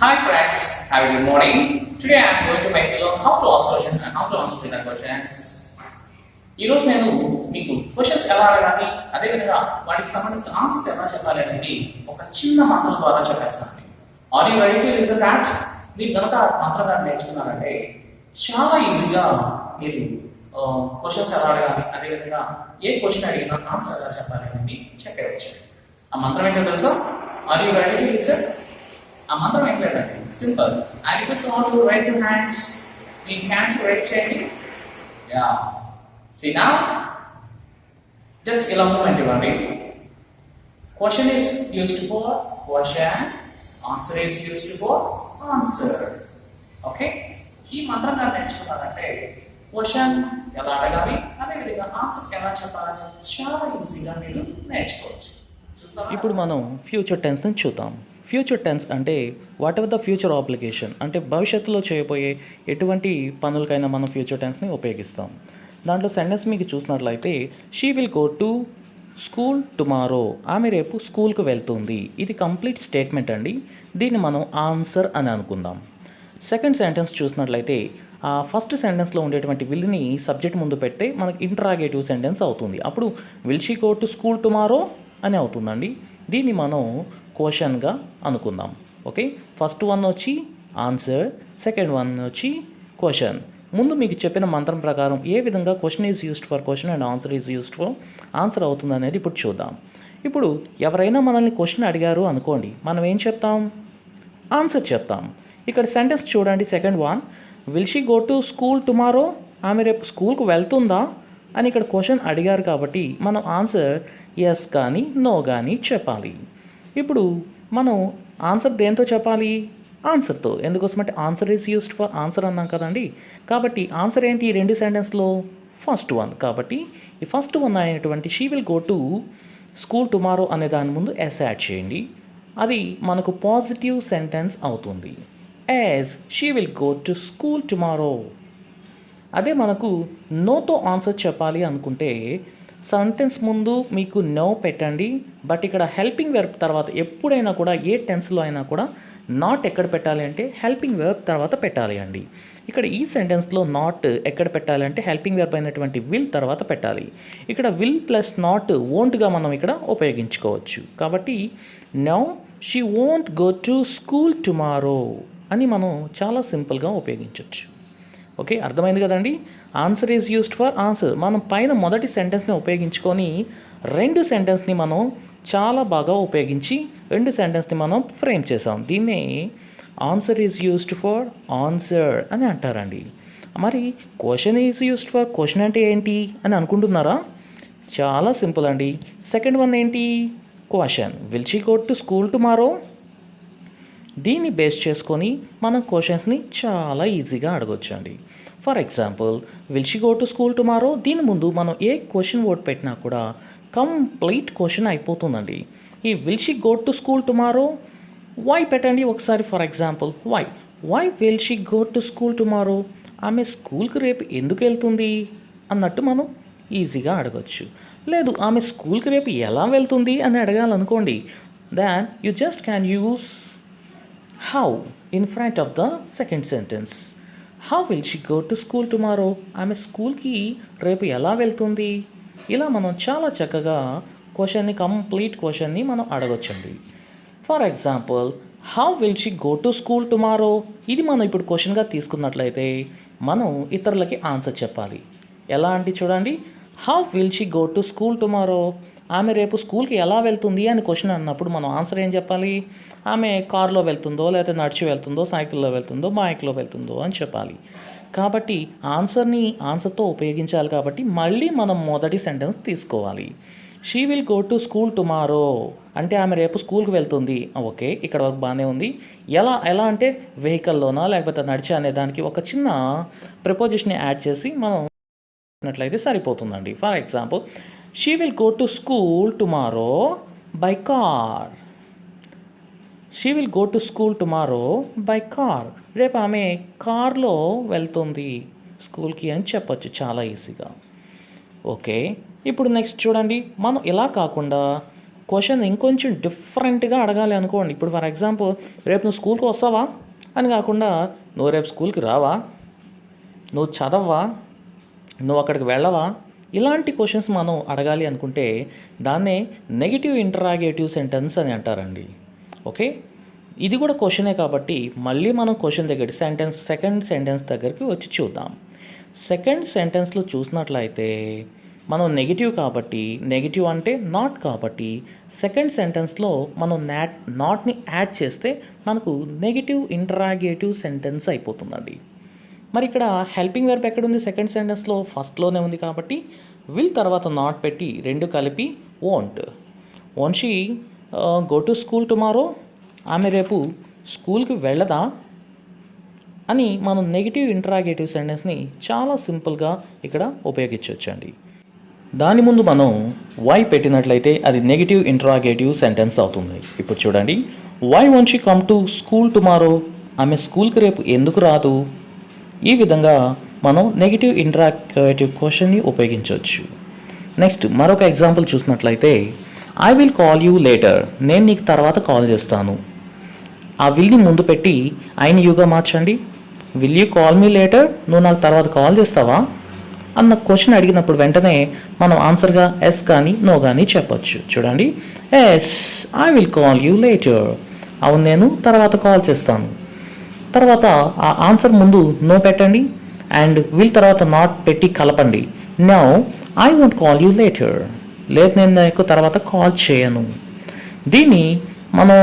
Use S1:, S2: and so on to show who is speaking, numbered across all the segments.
S1: Hi friends, have a good morning. Today I am going to make you learn how to ask questions and how to answer the questions. ఈ రోజు నేను మీకు questions ఎలా అడగాలి, అదేవిధంగా వాటికి సంబంధించిన ఆన్సర్స్ ఎలా చెప్పాలి అనేది ఒక చిన్న మంత్రం ద్వారా చెప్పేస్తాను. Are you ready to listen that? మీరు కనుక మంత్రం దాన్ని నేర్చుకున్నారంటే చాలా ఈజీగా మీరు క్వశ్చన్స్ ఎలా అడగాలి, అదేవిధంగా ఏ క్వశ్చన్ అడిగినా ఆన్సర్ ఎలా చెప్పాలి అనేది చెప్పవచ్చు. ఆ మంత్రం ఏంటో తెలుసా? Are you ready to listen? ఆ మంత్రం ఏం లేదండి, simple. I request all to raise your hands. మీ హ్యాండ్స్ రైజ్ చేయండి. యా, సీ నౌ జస్ట్ ఇలా మూమెంట్ ఇవ్వండి. Question is used for question, answer is used for answer. Okay, ఈ మంత్రం గారు నేర్చుకున్నారంటే క్వశ్చన్ ఎలా అడగాలి, అదేవిధంగా ఆన్సర్ ఎలా చెప్పాలని చాలా ఈజీగా మీరు నేర్చుకోవచ్చు.
S2: ఇప్పుడు మనం ఫ్యూచర్ టెన్స్ని చూద్దాం. ఫ్యూచర్ టెన్స్ అంటే what ever the future obligation, అంటే భవిష్యత్తులో చేయబోయే ఎటువంటి పనులకైనా మనం ఫ్యూచర్ టెన్స్ని ఉపయోగిస్తాం. దాంట్లో సెంటెన్స్ మీకు చూసినట్లయితే she will go to school tomorrow, ఆమె రేపు స్కూల్కి వెళ్తుంది. ఇది కంప్లీట్ స్టేట్మెంట్ అండి. దీన్ని మనం ఆన్సర్ అని అనుకుందాం. సెకండ్ సెంటెన్స్ చూసినట్లయితే ఆ ఫస్ట్ సెంటెన్స్లో ఉండేటువంటి విల్ని సబ్జెక్ట్ ముందు పెడితే మనకి ఇంటరాగేటివ్ సెంటెన్స్ అవుతుంది. అప్పుడు will she go to school tomorrow అని అవుతుందండి. దీన్ని మనం క్వశ్చన్గా అనుకుందాం. ఓకే, ఫస్ట్ వన్ వచ్చి ఆన్సర్, సెకండ్ వన్ వచ్చి క్వశ్చన్. ముందు మీకు చెప్పిన మంత్రం ప్రకారం ఏ విధంగా question is used for question and answer is used for answer అవుతుంది అనేది ఇప్పుడు చూద్దాం. ఇప్పుడు ఎవరైనా మనల్ని క్వశ్చన్ అడిగారు అనుకోండి, మనం ఏం చెప్తాం? ఆన్సర్ చెప్తాం. ఇక్కడ సెంటెన్స్ చూడండి, second one, will she go to school tomorrow, ఆమె రేపు స్కూల్కి వెళ్తుందా అని ఇక్కడ క్వశ్చన్ అడిగారు కాబట్టి మనం ఆన్సర్ ఎస్ కానీ నో కానీ చెప్పాలి. ఇప్పుడు మనం ఆన్సర్ దేంతో చెప్పాలి? ఆన్సర్తో. ఎందుకోసమంటే answer is used for answer అన్నాం కదండి. కాబట్టి ఆన్సర్ ఏంటి ఈ రెండు సెంటెన్స్లో? First one. కాబట్టి ఈ ఫస్ట్ వన్ అయినటువంటి she will go to school tomorrow అనే దాని ముందు ఎస్ యాడ్ చేయండి. అది మనకు పాజిటివ్ సెంటెన్స్ అవుతుంది. As she will go to school tomorrow. అదే మనకు నోతో ఆన్సర్ చెప్పాలి అనుకుంటే సెంటెన్స్ ముందు మీకు నో పెట్టండి. బట్ ఇక్కడ హెల్పింగ్ వెర్బ్ తర్వాత ఎప్పుడైనా కూడా ఏ టెన్స్లో అయినా కూడా నాట్ ఎక్కడ పెట్టాలి అంటే హెల్పింగ్ వెర్బ్ తర్వాత పెట్టాలి అండి. ఇక్కడ ఈ సెంటెన్స్లో నాట్ ఎక్కడ పెట్టాలి అంటే హెల్పింగ్ వెర్బ్ అయినటువంటి విల్ తర్వాత పెట్టాలి. ఇక్కడ విల్ ప్లస్ నాట్ వోంట్గా మనం ఇక్కడ ఉపయోగించుకోవచ్చు. కాబట్టి no she won't go to school tomorrow అని మనం చాలా సింపుల్గా ఉపయోగించవచ్చు. ఓకే, అర్థమైంది కదండి. Answer is used for answer. మనం పైన మొదటి సెంటెన్స్ని ఉపయోగించుకొని రెండు సెంటెన్స్ని మనం చాలా బాగా ఉపయోగించి రెండు సెంటెన్స్ని మనం ఫ్రేమ్ చేసాం. దీన్నే answer is used for answer అని అంటారండి. మరి question is used for question అంటే ఏంటి అని అనుకుంటున్నారా? చాలా సింపుల్ అండి. సెకండ్ వన్ ఏంటి? Question. Will she go to school tomorrow. దీన్ని బేస్ చేసుకొని మనం క్వశ్చన్స్ని చాలా ఈజీగా అడగొచ్చు అండి. For example, will she go to school tomorrow, దీని ముందు మనం ఏ క్వశ్చన్ వర్డ్ పెట్టినా కూడా కంప్లీట్ క్వశ్చన్ అయిపోతుందండి. ఈ will she go to school tomorrow why పెట్టండి ఒకసారి. For example, why will she go to school tomorrow, ఆమె స్కూల్కి రేపు ఎందుకు వెళ్తుంది అన్నట్టు మనం ఈజీగా అడగచ్చు. లేదు, ఆమె స్కూల్కి రేపు ఎలా వెళ్తుంది అని అడగాలనుకోండి, then you just can use how in front of the second sentence. How will she go to school tomorrow? ఆమె స్కూల్కి రేపు ఎలా వెళ్తుంది? ఇలా మనం చాలా చక్కగా క్వశ్చన్ని కంప్లీట్ క్వశ్చన్ని మనం అడగొచ్చండి. For example, how will she go to school tomorrow, ఇది మనం ఇప్పుడు క్వశ్చన్గా తీసుకున్నట్లయితే మనం ఇతరులకి ఆన్సర్ చెప్పాలి. ఎలా అంటే చూడండి, how will she go to school tomorrow, ఆమె రేపు స్కూల్కి ఎలా వెళ్తుంది అని క్వశ్చన్ అన్నప్పుడు మనం ఆన్సర్ ఏం చెప్పాలి? ఆమె కార్లో వెళ్తుందో, లేకపోతే నడిచి వెళ్తుందో, సైకిల్లో వెళ్తుందో, బైక్లో వెళ్తుందో అని చెప్పాలి. కాబట్టి ఆన్సర్ని ఆన్సర్తో ఉపయోగించాలి. కాబట్టి మళ్ళీ మనం మొదటి సెంటెన్స్ తీసుకోవాలి. She will go to school tomorrow అంటే ఆమె రేపు స్కూల్కి వెళ్తుంది. ఓకే, ఇక్కడ వరకు బాగానే ఉంది. ఎలా అంటే వెహికల్లోనా లేకపోతే నడిచి అనే దానికి ఒక చిన్న ప్రిపోజిషన్ యాడ్ చేసి మనం అట్లయితే సరిపోతుందండి. For example, she will go to school tomorrow by car. She will go to school tomorrow by car. రేపు ఆమె కార్లో వెళ్తుంది స్కూల్కి అని చెప్పొచ్చు చాలా ఈజీగా. ఓకే, ఇప్పుడు నెక్స్ట్ చూడండి, మనం ఇలా కాకుండా క్వశ్చన్ ఇంకొంచెం డిఫరెంట్గా అడగాలి అనుకోండి. ఇప్పుడు ఫర్ ఎగ్జాంపుల్, రేపు నువ్వు స్కూల్కి వస్తావా అని కాకుండా, నువ్వు రేపు స్కూల్కి రావా, నువ్వు చదవవా, నువ్వు అక్కడికి వెళ్ళవా, ఇలాంటి క్వశ్చన్స్ మనం అడగాలి అనుకుంటే దాన్నే నెగిటివ్ ఇంటరాగేటివ్ సెంటెన్స్ అని అంటారండి. ఓకే, ఇది కూడా క్వశ్చనే కాబట్టి మళ్ళీ మనం క్వశ్చన్ దగ్గర సెకండ్ సెంటెన్స్ దగ్గరికి వచ్చి చూద్దాం. సెకండ్ సెంటెన్స్లో చూసినట్లయితే మనం నెగిటివ్ కాబట్టి, నెగిటివ్ అంటే నాట్ కాబట్టి, సెకండ్ సెంటెన్స్లో మనం నాట్ని యాడ్ చేస్తే మనకు నెగిటివ్ ఇంటరాగేటివ్ సెంటెన్స్ అయిపోతుందండి. మరి ఇక్కడ హెల్పింగ్ వెర్బ్ ఎక్కడుంది? సెకండ్ సెంటెన్స్లో ఫస్ట్లోనే ఉంది కాబట్టి విల్ తర్వాత నాట్ పెట్టి రెండు కలిపి won't. Won't she go to school tomorrow? ఆమె రేపు స్కూల్కి వెళ్ళదా అని మనం నెగిటివ్ ఇంటరాగేటివ్ సెంటెన్స్ని చాలా సింపుల్గా ఇక్కడ ఉపయోగించవచ్చండి. దాని ముందు మనం వై పెట్టినట్లయితే అది నెగిటివ్ ఇంటరాగేటివ్ సెంటెన్స్ అవుతుంది. ఇప్పుడు చూడండి, why won't she come to school tomorrow? ఆమె స్కూల్కి రేపు ఎందుకు రాదు? ఈ విధంగా మనం నెగిటివ్ ఇంటరాగేటివ్ క్వశ్చన్ని ఉపయోగించవచ్చు. నెక్స్ట్ మరొక ఎగ్జాంపుల్ చూసినట్లయితే, I will call you later. నేను నీకు తర్వాత కాల్ చేస్తాను. ఆ విల్ని ముందు పెట్టి ఐని యూగా మార్చండి. Will you call me later? నువ్వు నాకు తర్వాత కాల్ చేస్తావా అన్న క్వశ్చన్ అడిగినప్పుడు వెంటనే మనం ఆన్సర్గా ఎస్ కానీ నో కానీ చెప్పొచ్చు. చూడండి, yes I will call you later. అవును, నేను తర్వాత కాల్ చేస్తాను. తర్వాత ఆ ఆన్సర్ ముందు నో పెట్టండి అండ్ విల్ తర్వాత నాట్ పెట్టి కలపండి. No I won't call you later. లేదు, నేను నీకు తర్వాత కాల్ చేయను. దీన్ని మనం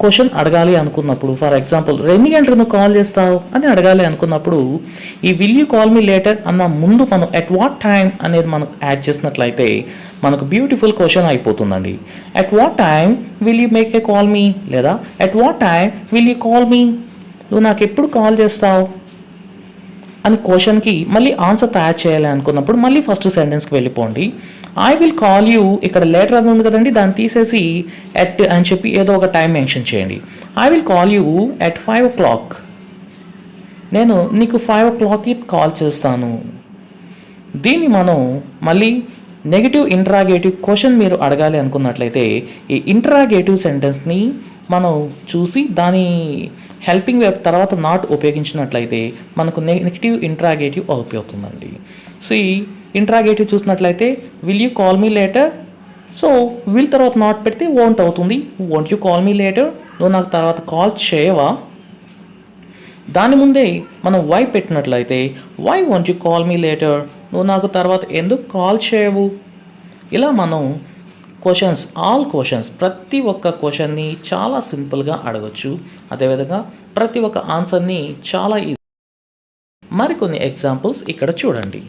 S2: క్వశ్చన్ అడగాలి అనుకున్నప్పుడు, ఫర్ ఎగ్జాంపుల్, ఎన్ని గంటలకు నువ్వు కాల్ చేస్తావు అని అడగాలి అనుకున్నప్పుడు ఈ will you call me later అన్న ముందు మనం ఎట్ వాట్ టైం అనేది మనం యాడ్ చేసినట్లయితే మనకు బ్యూటిఫుల్ క్వశ్చన్ అయిపోతుందండి. At what time will you make a call me, లేదా at what time will you call me, నువ్వు నాకు ఎప్పుడు కాల్ చేస్తావు అని క్వశ్చన్కి మళ్ళీ ఆన్సర్ తయారు చేయాలి అనుకున్నప్పుడు మళ్ళీ ఫస్ట్ సెంటెన్స్కి వెళ్ళిపోండి. ఐ విల్ కాల్ యూ, ఇక్కడ లేటర్ అని ఉంది కదండి, దాన్ని తీసేసి ఎట్ అని చెప్పి ఏదో ఒక టైం మెన్షన్ చేయండి. I will call you at 5 o'clock. నేను నీకు 5 o'clockకి కాల్ చేస్తాను. దీన్ని మనం మళ్ళీ నెగిటివ్ ఇంటరాగేటివ్ క్వశ్చన్ మీరు అడగాలి అనుకున్నట్లయితే ఈ ఇంటరాగేటివ్ సెంటెన్స్ని మనం చూసి దాని హెల్పింగ్ వెర్బ్ తర్వాత నాట్ ఉపయోగించినట్లయితే మనకు నెగిటివ్ ఇంటరాగేటివ్ అవుతుందండి. సో ఈ ఇంటరాగేటివ్ చూసినట్లయితే will you call me later, so will తర్వాత నాట్ పెడితే వోంట్ అవుతుంది. Won't you call me later, నువ్వు నాకు తర్వాత కాల్ చేయవా? దాని ముందే మనం వై పెట్టినట్లయితే why won't you call me later, నువ్వు నాకు తర్వాత ఎందుకు కాల్ చేయవు? ఇలా మనం ఆల్ క్వశ్చన్స్ ప్రతి ఒక్క క్వశ్చన్ని చాలా సింపుల్గా అడగచ్చు. అదేవిధంగా ప్రతి ఒక్క ఆన్సర్ని చాలా ఈజీ. మరికొన్ని ఎగ్జాంపుల్స్ ఇక్కడ చూడండి.